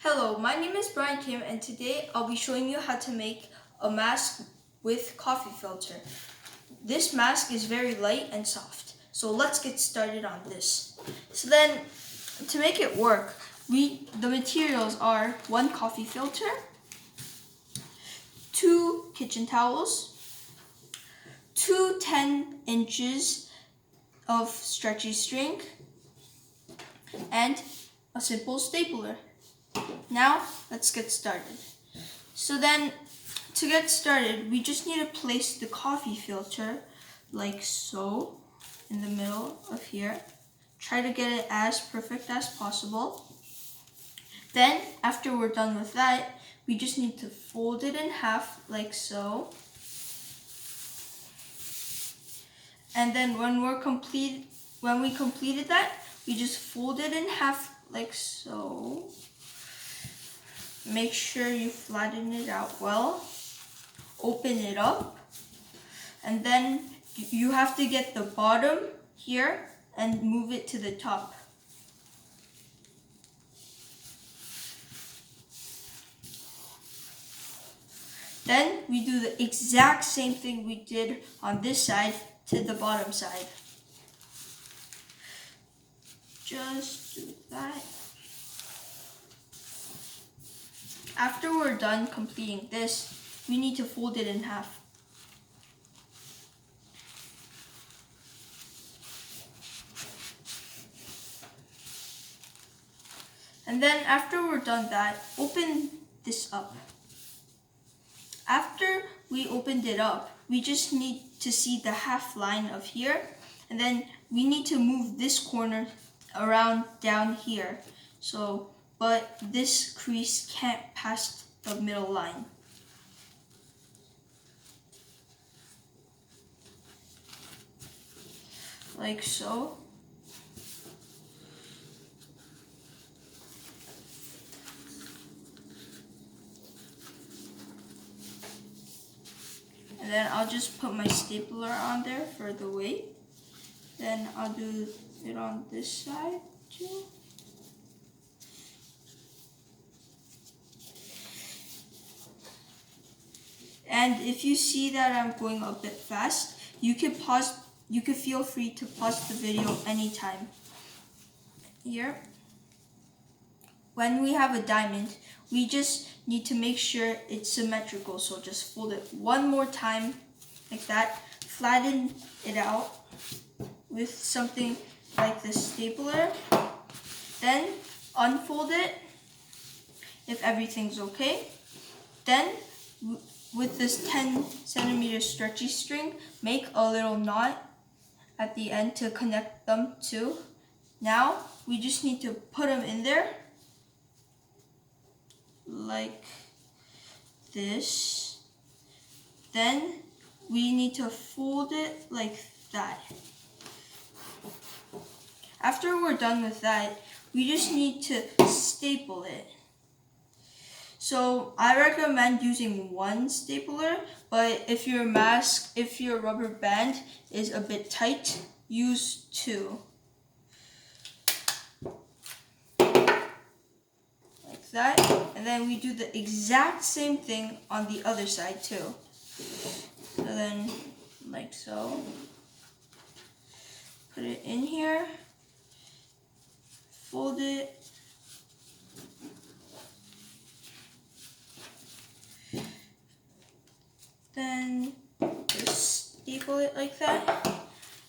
Hello, my name is Brian Kim and today I'll be showing you how to make a mask with coffee filter. This mask is very light and soft, so let's get started on this. So then, to make it work, the materials are 1 coffee filter, 2 kitchen towels, 2 10 inches of stretchy string, and a simple stapler. Now, let's get started. So then, to get started, we just need to place the coffee filter like so in the middle of here. Try to get it as perfect as possible. Then, after we're done with that, we just need to fold it in half like so. And then when we completed that, we just fold it in half like so. Make sure you flatten it out well. Open it up. And then you have to get the bottom here and move it to the top. Then we do the exact same thing we did on this side to the bottom side. Just do that. After we're done completing this, we need to fold it in half. And then after we're done that, open this up. After we opened it up, we just need to see the half line of here, and then we need to move this corner around down here. But this crease can't pass the middle line. Like so. And then I'll just put my stapler on there for the weight. Then I'll do it on this side too. And if you see that I'm going a bit fast, you could feel free to pause the video anytime. Here. When we have a diamond, we just need to make sure it's symmetrical. So just fold it one more time like that. Flatten it out with something like the stapler. Then unfold it if everything's okay. Then with this 10 centimeter stretchy string, make a little knot at the end to connect them to. Now we just need to put them in there like this. Then we need to fold it like that. After we're done with that, we just need to staple it. So I recommend using 1 stapler, but if your rubber band is a bit tight, use 2. Like that. And then we do the exact same thing on the other side too. So then, like so. Put it in here. Fold it. Then just staple it like that,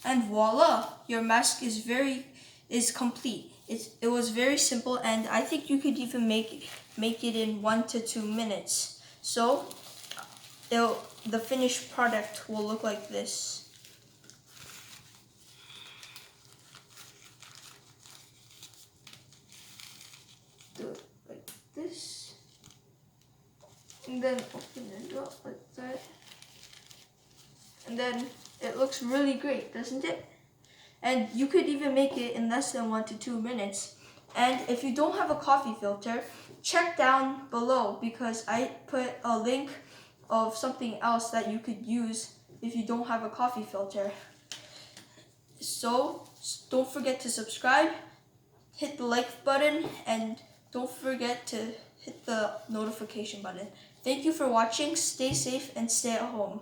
and voila, your mask is complete. It was very simple, and I think you could even make it in 1 to 2 minutes. So the finished product will look like this. Do it like this, and then open it up like that. And then it looks really great, doesn't it? And you could even make it in less than 1 to 2 minutes. And if you don't have a coffee filter, check down below because I put a link of something else that you could use if you don't have a coffee filter. So don't forget to subscribe, hit the like button, and don't forget to hit the notification button. Thank you for watching. Stay safe and stay at home.